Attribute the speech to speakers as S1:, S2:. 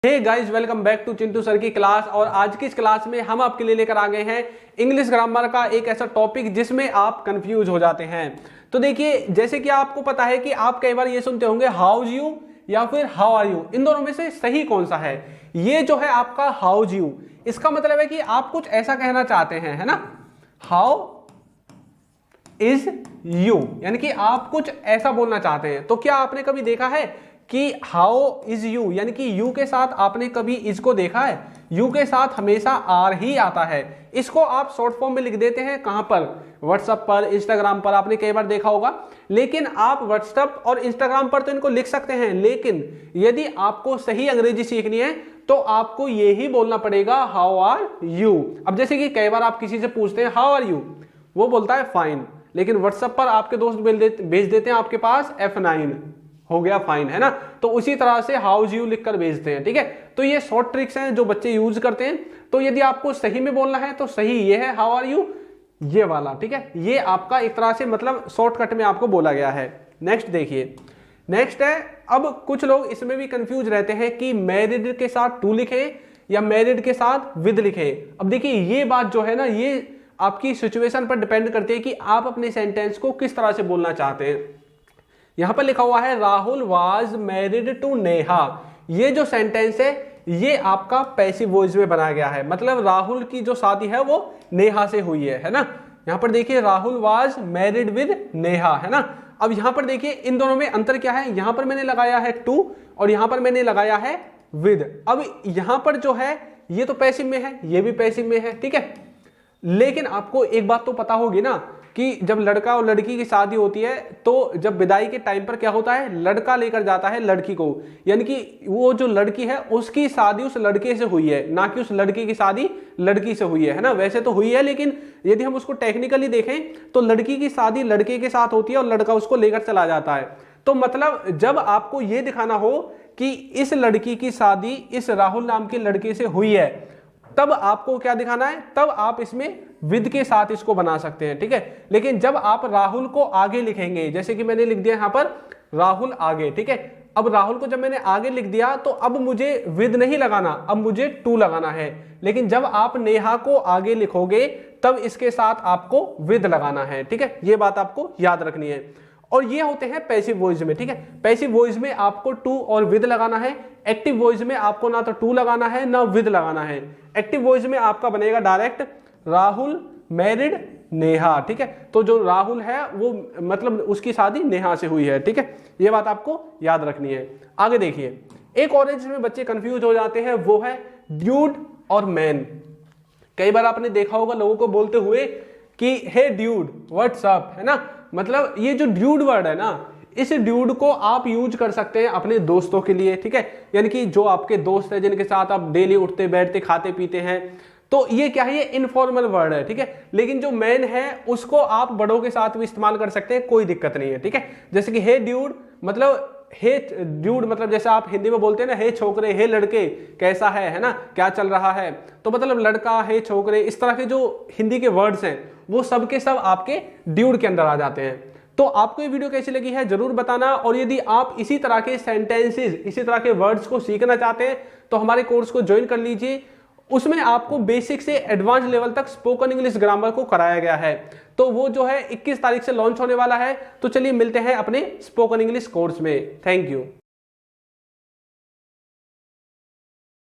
S1: Hey guys, welcome back to Chintu sir की class. और आज की इस क्लास में हम आपके लिए लेकर आ गए हैं इंग्लिश ग्रामर का एक ऐसा टॉपिक जिसमें आप कंफ्यूज हो जाते हैं। तो देखिए, जैसे कि आपको पता है कि आप कई बार ये सुनते होंगे हाउज यू या फिर हाउ आर यू, इन दोनों में से सही कौन सा है? ये जो है आपका हाउज यू, इसका मतलब है कि आप कुछ ऐसा कहना चाहते हैं, है ना, हाउ इज यू, यानी कि आप कुछ ऐसा बोलना चाहते हैं। तो क्या आपने कभी देखा है कि हाउ इज यू, यानी कि यू के साथ आपने कभी इज को देखा है? यू के साथ हमेशा आर ही आता है। इसको आप शॉर्ट फॉर्म में लिख देते हैं, कहां पर? व्हाट्सएप पर, इंस्टाग्राम पर, आपने कई बार देखा होगा। लेकिन आप व्हाट्सएप और इंस्टाग्राम पर तो इनको लिख सकते हैं, लेकिन यदि आपको सही अंग्रेजी सीखनी है तो आपको ये ही बोलना पड़ेगा, हाउ आर यू। अब जैसे कि कई बार आप किसी से पूछते हैं हाउ आर यू, वो बोलता है फाइन, लेकिन व्हाट्सएप पर आपके दोस्त भेज देते हैं आपके पास F9, हो गया फाइन, है ना। तो उसी तरह से हाउज यू लिखकर भेजते हैं, ठीक है। तो ये शॉर्ट ट्रिक्स हैं जो बच्चे यूज करते हैं। तो यदि आपको सही में बोलना है तो सही ये है, हाउ आर यू, ये वाला, ठीक है। ये आपका एक तरह से मतलब शॉर्टकट में आपको बोला गया है। नेक्स्ट देखिए, नेक्स्ट है, अब कुछ लोग इसमें भी कंफ्यूज रहते हैं कि मैरिड के साथ टू लिखें या मैरिड के साथ विद लिखें। अब देखिए, ये बात जो है ना, ये आपकी सिचुएशन पर डिपेंड करती है कि आप अपने सेंटेंस को किस तरह से बोलना चाहते हैं। यहां पर लिखा हुआ है Rahul was married to Neha. ये जो सेंटेंस है ये आपका पैसिव वॉइस में बनाया गया है, मतलब राहुल की जो शादी है वो नेहा से हुई है ना। यहां पर देखिए Rahul was married with Neha, है ना। अब यहां पर देखिए इन दोनों में अंतर क्या है, यहां पर मैंने लगाया है टू और यहां पर मैंने लगाया है विद। अब यहां पर जो है ये तो पैसिव में है, ये भी पैसिव में है, ठीक है। लेकिन आपको एक बात तो पता होगी ना कि जब लड़का और लड़की की शादी होती है तो जब विदाई के टाइम पर क्या होता है, लड़का लेकर जाता है लड़की को, यानी कि वो जो लड़की है उसकी शादी उस लड़के से हुई है, ना कि उस लड़के की शादी लड़की से हुई है ना। वैसे तो हुई है, लेकिन यदि हम उसको टेक्निकली देखें तो लड़की की शादी लड़के के साथ होती है और लड़का उसको लेकर चला जाता है। तो मतलब जब आपको ये दिखाना हो कि इस लड़की की शादी इस राहुल नाम के लड़के से हुई है, तब आपको क्या दिखाना है, तब आप इसमें विद के साथ इसको बना सकते हैं, ठीक है। लेकिन जब आप राहुल को आगे लिखेंगे, जैसे कि मैंने लिख दिया यहां पर राहुल आगे, ठीक है। अब राहुल को जब मैंने आगे लिख दिया तो अब मुझे विद नहीं लगाना, अब मुझे टू लगाना है। लेकिन जब आप नेहा को आगे लिखोगे तब इसके साथ आपको विद लगाना है, ठीक है। ये बात आपको याद रखनी है। और ये होते हैं पैसिव वॉइस में, ठीक है। पैसिव वॉइस में आपको टू और विद लगाना है। एक्टिव वॉइस में आपको ना तो टू लगाना है ना विद लगाना है। एक्टिव वॉइस में आपका बनेगा डायरेक्ट राहुल मैरिड नेहा, ठीक है। तो जो राहुल है वो मतलब उसकी शादी नेहा से हुई है, ठीक है। ये बात आपको याद रखनी है। आगे देखिए, एक और जिसमें बच्चे कंफ्यूज हो जाते हैं वो है ड्यूड और मैन। कई बार आपने देखा होगा लोगों को बोलते हुए कि हे ड्यूड व्हाट्स अप, है ना। मतलब ये जो ड्यूड वर्ड है ना, इस ड्यूड को आप यूज कर सकते हैं अपने दोस्तों के लिए, ठीक है। यानी कि जो आपके दोस्त हैं जिनके साथ आप डेली उठते बैठते खाते पीते हैं, तो ये क्या है, ये इनफॉर्मल वर्ड है, ठीक है। लेकिन जो मैन है उसको आप बड़ों के साथ भी इस्तेमाल कर सकते हैं, कोई दिक्कत नहीं है, ठीक है। जैसे कि हे ड्यूड, मतलब हे ड्यूड मतलब जैसे आप हिंदी में बोलते हैं ना, हे छोकरे, हे लड़के, कैसा है ना, क्या चल रहा है, तो मतलब लड़का, हे छोकरे, इस तरह के जो हिंदी के वर्ड्स हैं वो सब के सब आपके ड्यूड के अंदर आ जाते हैं। तो आपको ये वीडियो कैसी लगी है जरूर बताना। और यदि आप इसी तरह के सेंटेंसेस, इसी तरह के वर्ड्स को सीखना चाहते हैं तो हमारे कोर्स को ज्वाइन कर लीजिए। उसमें आपको बेसिक से एडवांस लेवल तक स्पोकन इंग्लिश ग्रामर को कराया गया है। तो वो जो है 21 तारीख से लॉन्च होने वाला है। तो चलिए मिलते हैं अपने स्पोकन इंग्लिश कोर्स में। Thank you.